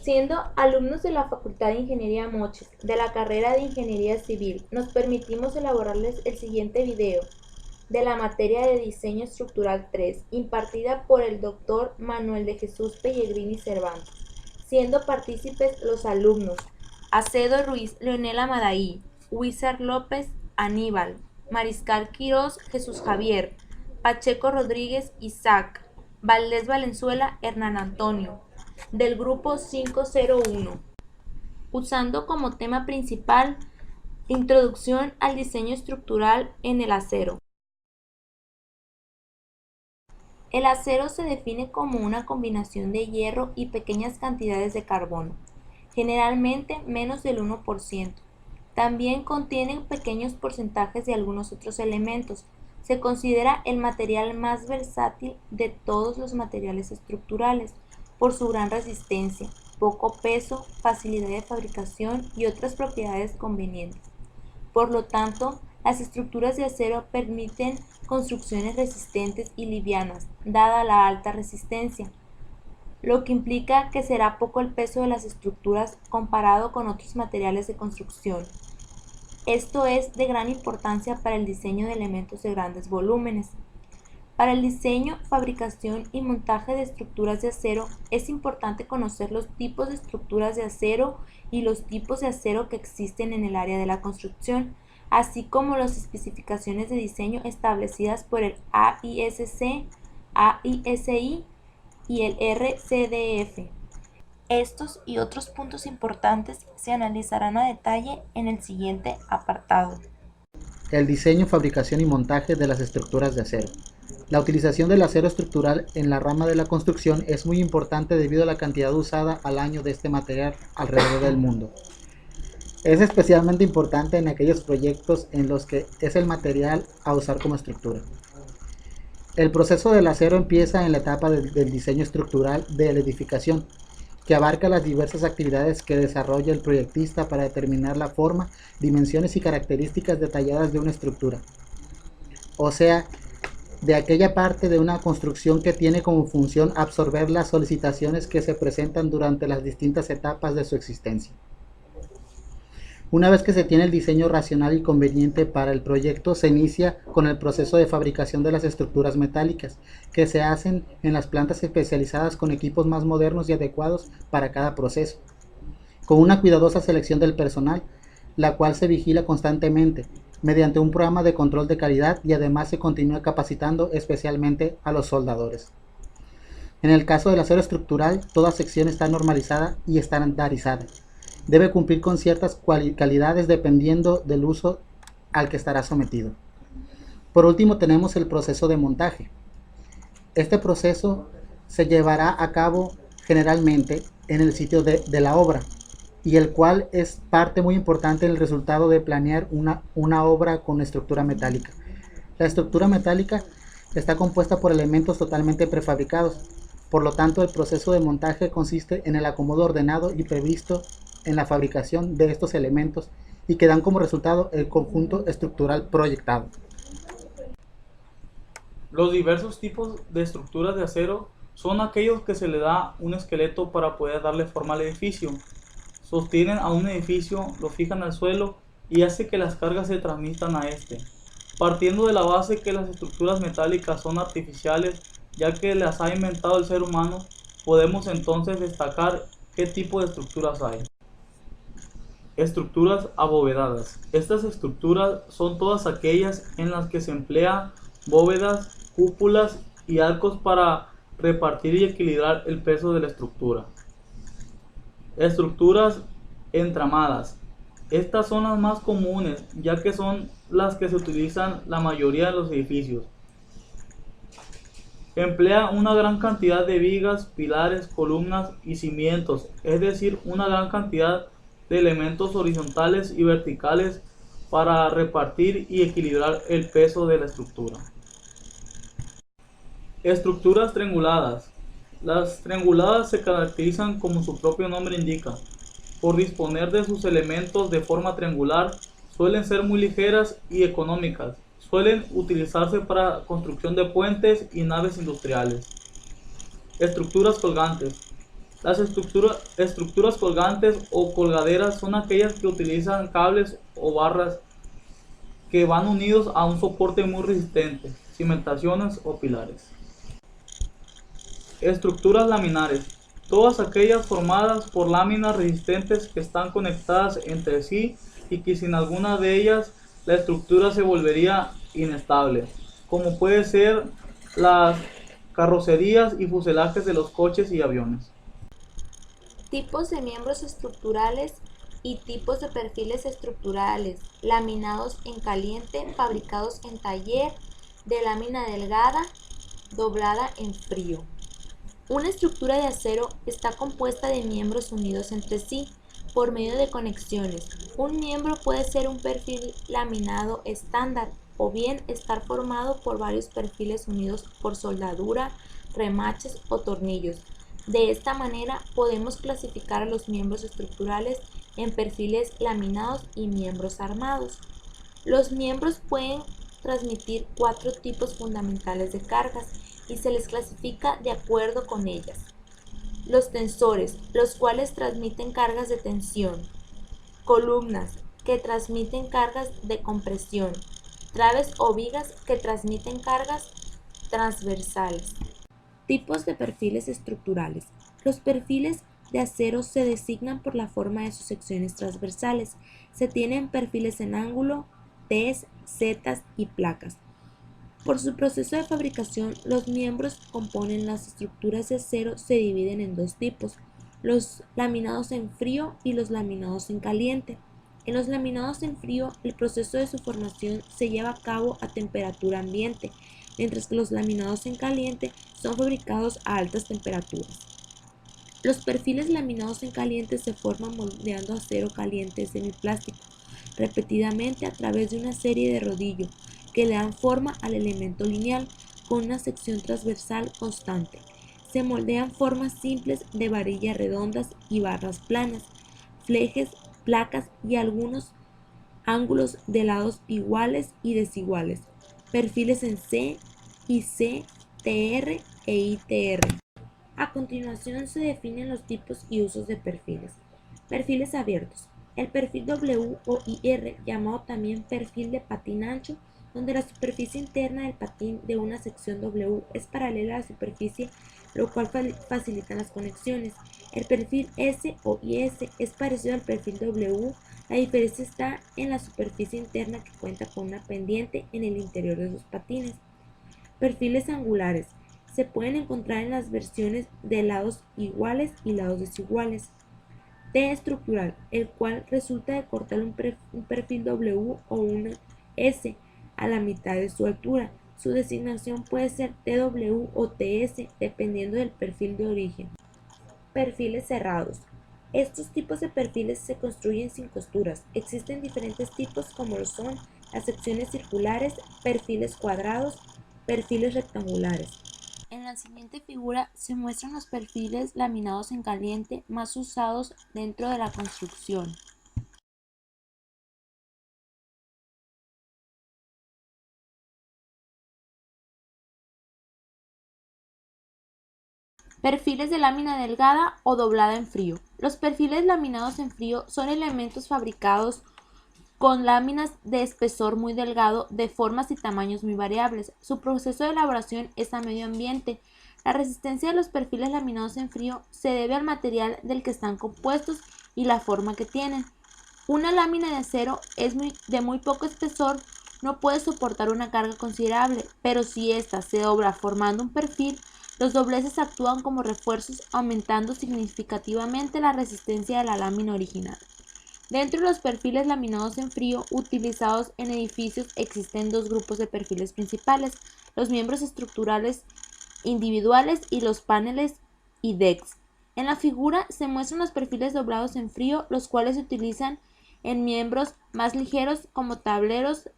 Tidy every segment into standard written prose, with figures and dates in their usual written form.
Siendo alumnos de la Facultad de Ingeniería Moches, de la carrera de Ingeniería Civil, nos permitimos elaborarles el siguiente video de la materia de Diseño Estructural 3, impartida por el Dr. Manuel de Jesús Pellegrini Cervantes, siendo partícipes los alumnos Acedo Ruiz, Leonela Madaí, Huizar López, Aníbal, Mariscal Quirós, Jesús Javier, Pacheco Rodríguez, Isaac, Valdés Valenzuela, Hernán Antonio, del grupo 501, usando como tema principal Introducción al diseño estructural en el acero. El acero se define como una combinación de hierro y pequeñas cantidades de carbono, generalmente menos del 1%. También contienen pequeños porcentajes de algunos otros elementos. Se considera el material más versátil de todos los materiales estructurales por su gran resistencia, poco peso, facilidad de fabricación y otras propiedades convenientes. Por lo tanto, las estructuras de acero permiten construcciones resistentes y livianas, dada la alta resistencia, lo que implica que será poco el peso de las estructuras comparado con otros materiales de construcción. Esto es de gran importancia para el diseño de elementos de grandes volúmenes. Para el diseño, fabricación y montaje de estructuras de acero es importante conocer los tipos de estructuras de acero y los tipos de acero que existen en el área de la construcción, así como las especificaciones de diseño establecidas por el AISC, AISI y el RCDF. Estos y otros puntos importantes se analizarán a detalle en el siguiente apartado. El diseño, fabricación y montaje de las estructuras de acero. La utilización del acero estructural en la rama de la construcción es muy importante debido a la cantidad usada al año de este material alrededor del mundo. Es especialmente importante en aquellos proyectos en los que es el material a usar como estructura. El proceso del acero empieza en la etapa del diseño estructural de la edificación, que abarca las diversas actividades que desarrolla el proyectista para determinar la forma, dimensiones y características detalladas de una estructura. O sea, de aquella parte de una construcción que tiene como función absorber las solicitaciones que se presentan durante las distintas etapas de su existencia. Una vez que se tiene el diseño racional y conveniente para el proyecto, se inicia con el proceso de fabricación de las estructuras metálicas, que se hacen en las plantas especializadas con equipos más modernos y adecuados para cada proceso, con una cuidadosa selección del personal, la cual se vigila constantemente, mediante un programa de control de calidad, y además se continúa capacitando especialmente a los soldadores. En el caso del acero estructural, toda sección está normalizada y estandarizada. Debe cumplir con ciertas calidades dependiendo del uso al que estará sometido. Por último, tenemos el proceso de montaje. Este proceso se llevará a cabo generalmente en el sitio de la obra, y el cual es parte muy importante en el resultado de planear una obra con estructura metálica. La estructura metálica está compuesta por elementos totalmente prefabricados. Por lo tanto, el proceso de montaje consiste en el acomodo ordenado y previsto en la fabricación de estos elementos, y que dan como resultado el conjunto estructural proyectado. Los diversos tipos de estructuras de acero son aquellos que se le da un esqueleto para poder darle forma al edificio. Sostienen a un edificio, lo fijan al suelo y hace que las cargas se transmitan a este. Partiendo de la base que las estructuras metálicas son artificiales, ya que las ha inventado el ser humano, podemos entonces destacar qué tipo de estructuras hay. Estructuras abovedadas. Estas estructuras son todas aquellas en las que se emplea bóvedas, cúpulas y arcos para repartir y equilibrar el peso de la estructura. Estructuras entramadas. Estas son las más comunes, ya que son las que se utilizan la mayoría de los edificios. Emplea una gran cantidad de vigas, pilares, columnas y cimientos, es decir, una gran cantidad de elementos horizontales y verticales para repartir y equilibrar el peso de la estructura. Estructuras trianguladas. Las trianguladas se caracterizan, como su propio nombre indica, por disponer de sus elementos de forma triangular. Suelen ser muy ligeras y económicas. Suelen utilizarse para construcción de puentes y naves industriales. Estructuras colgantes. Las estructuras colgantes o colgaderas son aquellas que utilizan cables o barras que van unidos a un soporte muy resistente, cimentaciones o pilares. Estructuras laminares. Todas aquellas formadas por láminas resistentes que están conectadas entre sí y que sin alguna de ellas la estructura se volvería inestable, como puede ser las carrocerías y fuselajes de los coches y aviones. Tipos de miembros estructurales y tipos de perfiles estructurales. Laminados en caliente, fabricados en taller, de lámina delgada, doblada en frío. Una estructura de acero está compuesta de miembros unidos entre sí por medio de conexiones. Un miembro puede ser un perfil laminado estándar o bien estar formado por varios perfiles unidos por soldadura, remaches o tornillos. De esta manera podemos clasificar a los miembros estructurales en perfiles laminados y miembros armados. Los miembros pueden transmitir 4 tipos fundamentales de cargas y se les clasifica de acuerdo con ellas. Los tensores, los cuales transmiten cargas de tensión. Columnas, que transmiten cargas de compresión. Traves o vigas, que transmiten cargas transversales. Tipos de perfiles estructurales. Los perfiles de acero se designan por la forma de sus secciones transversales. Se tienen perfiles en ángulo, Ts, Zs y placas. Por su proceso de fabricación, los miembros que componen las estructuras de acero se dividen en 2 tipos, los laminados en frío y los laminados en caliente. En los laminados en frío, el proceso de su formación se lleva a cabo a temperatura ambiente, mientras que los laminados en caliente son fabricados a altas temperaturas. Los perfiles laminados en caliente se forman moldeando acero caliente semiplástico repetidamente a través de una serie de rodillos que le dan forma al elemento lineal con una sección transversal constante. Se moldean formas simples de varillas redondas y barras planas, flejes, placas y algunos ángulos de lados iguales y desiguales. Perfiles en C, IC, TR e ITR. A continuación se definen los tipos y usos de perfiles. Perfiles abiertos. El perfil W o IR, llamado también perfil de patín ancho, donde la superficie interna del patín de una sección W es paralela a la superficie, lo cual facilita las conexiones. El perfil S o IS es parecido al perfil W, la diferencia está en la superficie interna que cuenta con una pendiente en el interior de sus patines. Perfiles angulares. Se pueden encontrar en las versiones de lados iguales y lados desiguales. T estructural, el cual resulta de cortar un perfil W o una S a la mitad de su altura. Su designación puede ser TW o TS dependiendo del perfil de origen. Perfiles cerrados. Estos tipos de perfiles se construyen sin costuras. Existen diferentes tipos como lo son las secciones circulares, perfiles cuadrados, perfiles rectangulares. En la siguiente figura se muestran los perfiles laminados en caliente más usados dentro de la construcción. Perfiles de lámina delgada o doblada en frío. Los perfiles laminados en frío son elementos fabricados con láminas de espesor muy delgado de formas y tamaños muy variables. Su proceso de elaboración es a medio ambiente. La resistencia de los perfiles laminados en frío se debe al material del que están compuestos y la forma que tienen. Una lámina de acero de muy poco espesor no puede soportar una carga considerable, pero si ésta se dobla formando un perfil, los dobleces actúan como refuerzos, aumentando significativamente la resistencia de la lámina original. Dentro de los perfiles laminados en frío utilizados en edificios existen 2 grupos de perfiles principales, los miembros estructurales individuales y los paneles y decks. En la figura se muestran los perfiles doblados en frío, los cuales se utilizan en miembros más ligeros como tableros,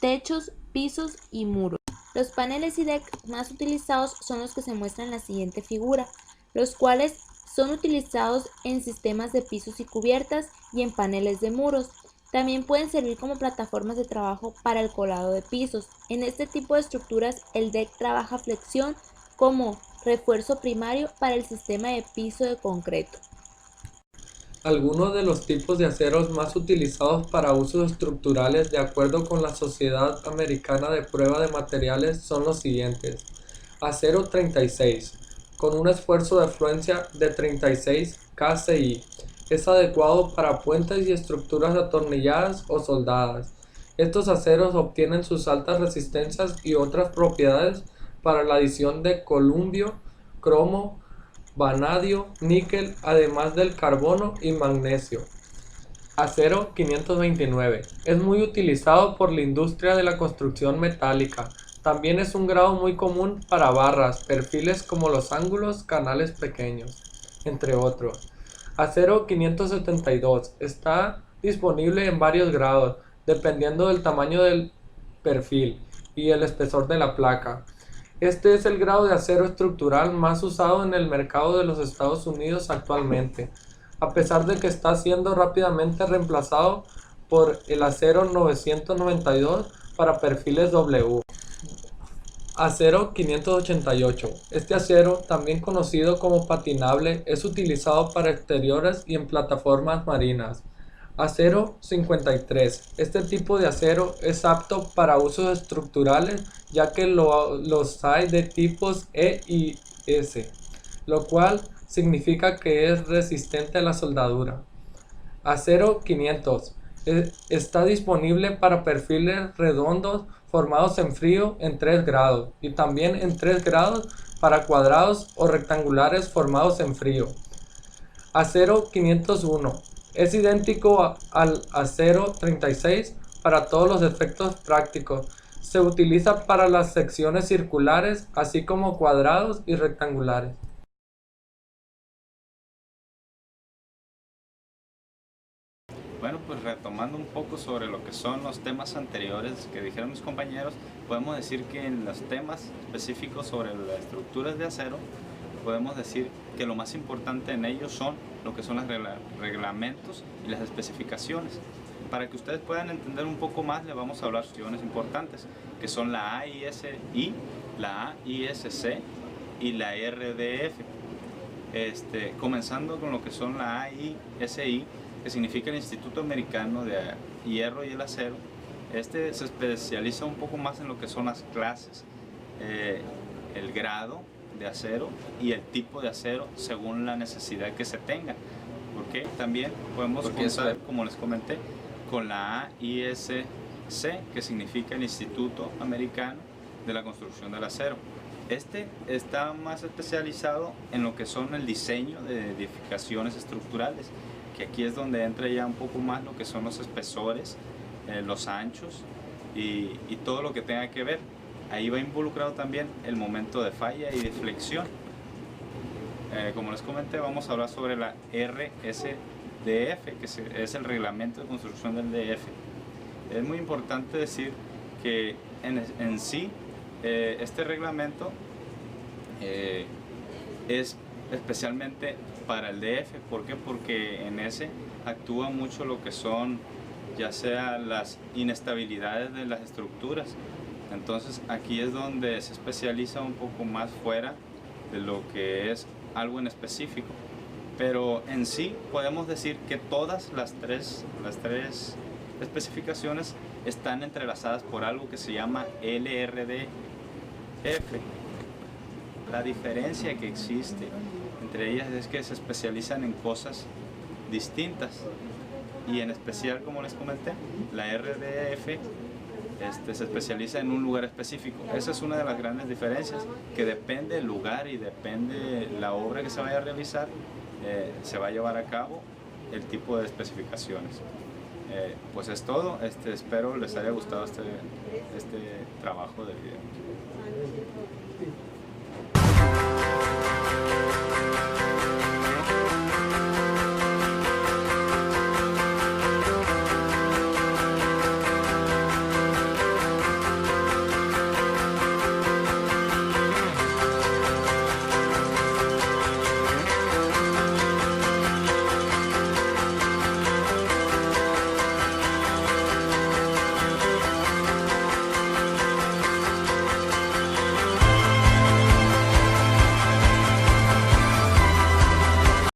techos, pisos y muros. Los paneles y decks más utilizados son los que se muestran en la siguiente figura, los cuales son utilizados en sistemas de pisos y cubiertas y en paneles de muros. También pueden servir como plataformas de trabajo para el colado de pisos. En este tipo de estructuras el deck trabaja flexión como Refuerzo primario para el sistema de piso de concreto. Algunos de los tipos de aceros más utilizados para usos estructurales de acuerdo con la Sociedad Americana de Prueba de Materiales son los siguientes. Acero 36, con un esfuerzo de fluencia de 36 kCi. Es adecuado para puentes y estructuras atornilladas o soldadas. Estos aceros obtienen sus altas resistencias y otras propiedades para la adición de columbio, cromo, vanadio, níquel, además del carbono y magnesio. Acero 529. Es muy utilizado por la industria de la construcción metálica. También es un grado muy común para barras, perfiles como los ángulos, canales pequeños, entre otros. Acero 572. Está disponible en varios grados, dependiendo del tamaño del perfil y el espesor de la placa. Este es el grado de acero estructural más usado en el mercado de los Estados Unidos actualmente, a pesar de que está siendo rápidamente reemplazado por el acero 992 para perfiles W. Acero 588. Este acero, también conocido como patinable, es utilizado para exteriores y en plataformas marinas. Acero 53. Este tipo de acero es apto para usos estructurales, ya que los hay de tipos E y S, lo cual significa que es resistente a la soldadura. Acero 500. Está disponible para perfiles redondos formados en frío en 3 grados y también en 3 grados para cuadrados o rectangulares formados en frío. Acero 501. Es idéntico al acero 36 para todos los efectos prácticos. Se utiliza para las secciones circulares, así como cuadrados y rectangulares. Bueno, pues retomando un poco sobre lo que son los temas anteriores que dijeron mis compañeros, podemos decir que en los temas específicos sobre las estructuras de acero, podemos decir que lo más importante en ellos son lo que son los reglamentos y las especificaciones. Para que ustedes puedan entender un poco más, les vamos a hablar de cuestiones importantes, que son la AISI, la AISC y la RDF. Comenzando con lo que son la AISI, que significa el Instituto Americano de Hierro y el Acero. Se especializa un poco más en lo que son las clases, el grado de acero y el tipo de acero según la necesidad que se tenga. Porque también podemos contar, como les comenté, con la AISC, que significa el Instituto Americano de la Construcción del Acero. Este está más especializado en lo que son el diseño de edificaciones estructurales, que aquí es donde entra ya un poco más lo que son los espesores, los anchos y todo lo que tenga que ver. Ahí va involucrado también el momento de falla y de flexión. Como les comenté, vamos a hablar sobre la RSDF, que es el reglamento de construcción del DF. Es muy importante decir que en sí este reglamento es especialmente para el DF. ¿Por qué? Porque en ese actúa mucho lo que son ya sea las inestabilidades de las estructuras. Entonces aquí es donde se especializa un poco más fuera de lo que es algo en específico. Pero en sí podemos decir que todas las tres especificaciones están entrelazadas por algo que se llama LRDF. La diferencia que existe entre ellas es que se especializan en cosas distintas, y en especial, como les comenté, la RDF se especializa en un lugar específico. Esa es una de las grandes diferencias, que depende del lugar y depende la obra que se vaya a realizar, se va a llevar a cabo el tipo de especificaciones. Pues es todo. Espero les haya gustado este trabajo del video.